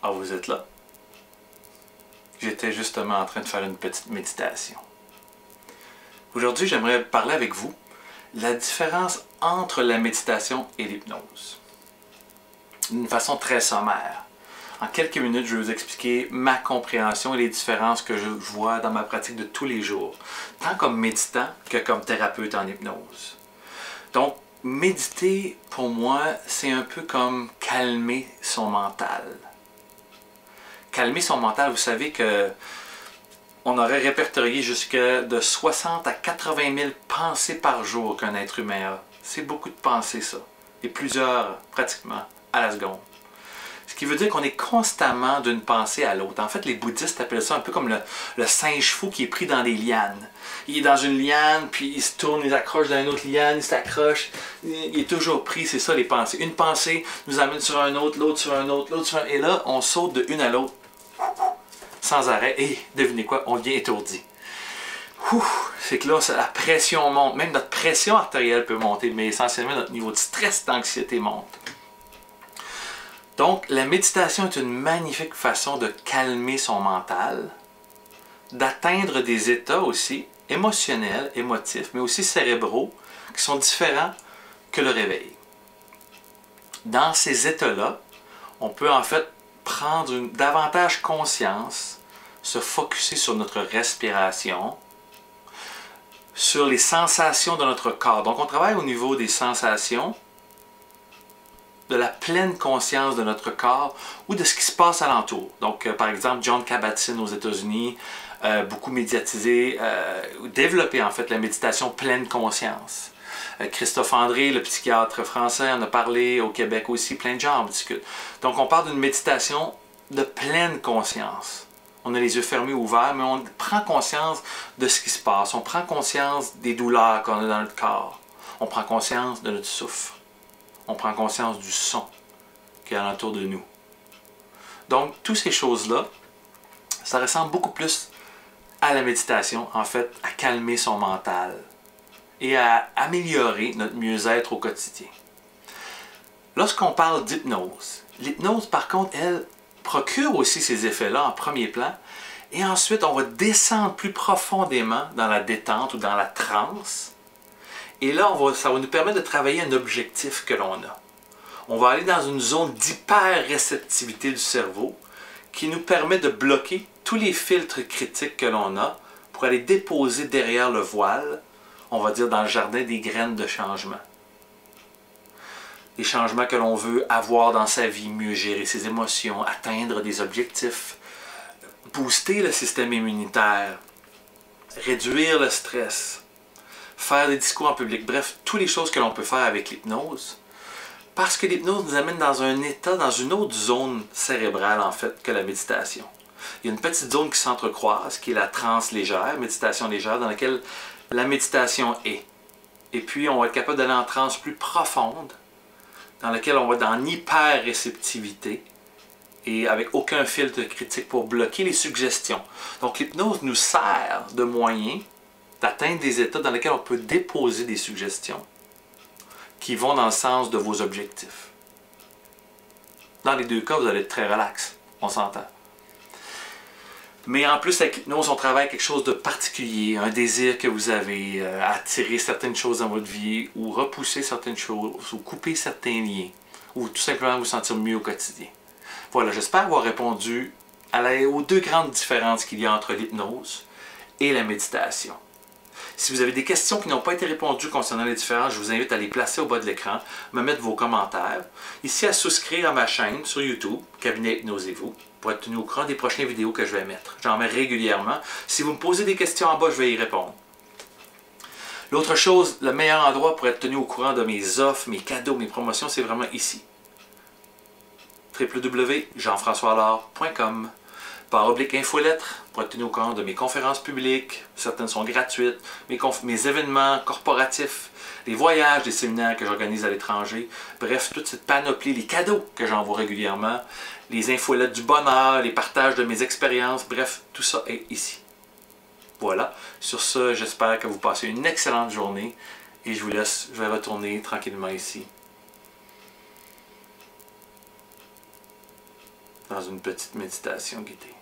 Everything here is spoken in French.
Ah, vous êtes là? J'étais justement en train de faire une petite méditation. Aujourd'hui, j'aimerais parler avec vous de la différence entre la méditation et l'hypnose. D'une façon très sommaire. En quelques minutes, je vais vous expliquer ma compréhension et les différences que je vois dans ma pratique de tous les jours, tant comme méditant que comme thérapeute en hypnose. Donc, méditer, pour moi, c'est un peu comme calmer son mental. Calmer son mental, vous savez que on aurait répertorié jusqu'à de 60 à 80 000 pensées par jour qu'un être humain a. C'est beaucoup de pensées, ça. Et plusieurs, pratiquement, à la seconde. Ce qui veut dire qu'on est constamment d'une pensée à l'autre. En fait, les bouddhistes appellent ça un peu comme le singe fou qui est pris dans des lianes. Il est dans une liane, puis il se tourne, il s'accroche dans une autre liane, il s'accroche. Il est toujours pris, c'est ça les pensées. Une pensée nous amène sur un autre, l'autre sur un autre, l'autre sur un autre. Et là, on saute de une à l'autre. Sans arrêt. Et devinez quoi, on devient étourdi. C'est que là, la pression monte. Même notre pression artérielle peut monter, mais essentiellement notre niveau de stress, d'anxiété monte. Donc, la méditation est une magnifique façon de calmer son mental, d'atteindre des états aussi émotionnels, émotifs, mais aussi cérébraux, qui sont différents que le réveil. Dans ces états-là, on peut en fait prendre davantage conscience, se focusser sur notre respiration, sur les sensations de notre corps. Donc, on travaille au niveau des sensations, de la pleine conscience de notre corps ou de ce qui se passe alentour. Donc, par exemple, Jon Kabat-Zinn aux États-Unis, beaucoup médiatisé, développé en fait la méditation pleine conscience. Christophe André, le psychiatre français, en a parlé au Québec aussi, plein de gens en discutent. Donc, on parle d'une méditation de pleine conscience. On a les yeux fermés ou ouverts, mais on prend conscience de ce qui se passe. On prend conscience des douleurs qu'on a dans notre corps. On prend conscience de notre souffle. On prend conscience du son qui est alentour de nous. Donc, toutes ces choses-là, ça ressemble beaucoup plus à la méditation, en fait, à calmer son mental et à améliorer notre mieux-être au quotidien. Lorsqu'on parle d'hypnose, l'hypnose, par contre, elle procure aussi ces effets-là en premier plan, et ensuite, on va descendre plus profondément dans la détente ou dans la transe, et là, ça va nous permettre de travailler un objectif que l'on a. On va aller dans une zone d'hyper-réceptivité du cerveau qui nous permet de bloquer tous les filtres critiques que l'on a pour aller déposer derrière le voile, on va dire dans le jardin des graines de changement. Des changements que l'on veut avoir dans sa vie, mieux gérer ses émotions, atteindre des objectifs, booster le système immunitaire, réduire le stress, faire des discours en public, bref, toutes les choses que l'on peut faire avec l'hypnose. Parce que l'hypnose nous amène dans un état, dans une autre zone cérébrale en fait que la méditation. Il y a une petite zone qui s'entrecroise, qui est la transe légère, méditation légère, dans laquelle la méditation est. Et puis on va être capable d'aller en transe plus profonde, dans laquelle on va être en hyper-réceptivité et avec aucun filtre critique pour bloquer les suggestions. Donc l'hypnose nous sert de moyen d'atteindre des états dans lesquels on peut déposer des suggestions qui vont dans le sens de vos objectifs. Dans les deux cas, vous allez être très relax, on s'entend. Mais en plus, avec l'hypnose, on travaille quelque chose de particulier, un désir que vous avez, attirer certaines choses dans votre vie, ou repousser certaines choses, ou couper certains liens, ou tout simplement vous sentir mieux au quotidien. Voilà, j'espère avoir répondu aux deux grandes différences qu'il y a entre l'hypnose et la méditation. Si vous avez des questions qui n'ont pas été répondues concernant les différences, je vous invite à les placer au bas de l'écran, me mettre vos commentaires. Ici, à souscrire à ma chaîne sur YouTube, Cabinet Hypnosez-vous, pour être tenu au courant des prochaines vidéos que je vais mettre. J'en mets régulièrement. Si vous me posez des questions en bas, je vais y répondre. L'autre chose, le meilleur endroit pour être tenu au courant de mes offres, mes cadeaux, mes promotions, c'est vraiment ici. www.jean-françois-allard.com /infolettre pour être tenu au courant de mes conférences publiques, certaines sont gratuites, mes événements corporatifs, les voyages, les séminaires que j'organise à l'étranger, bref, toute cette panoplie, les cadeaux que j'envoie régulièrement, les infolettes du bonheur, les partages de mes expériences, bref, tout ça est ici. Voilà, sur ce, j'espère que vous passez une excellente journée et je vous laisse, je vais retourner tranquillement ici. dans une petite méditation guidée.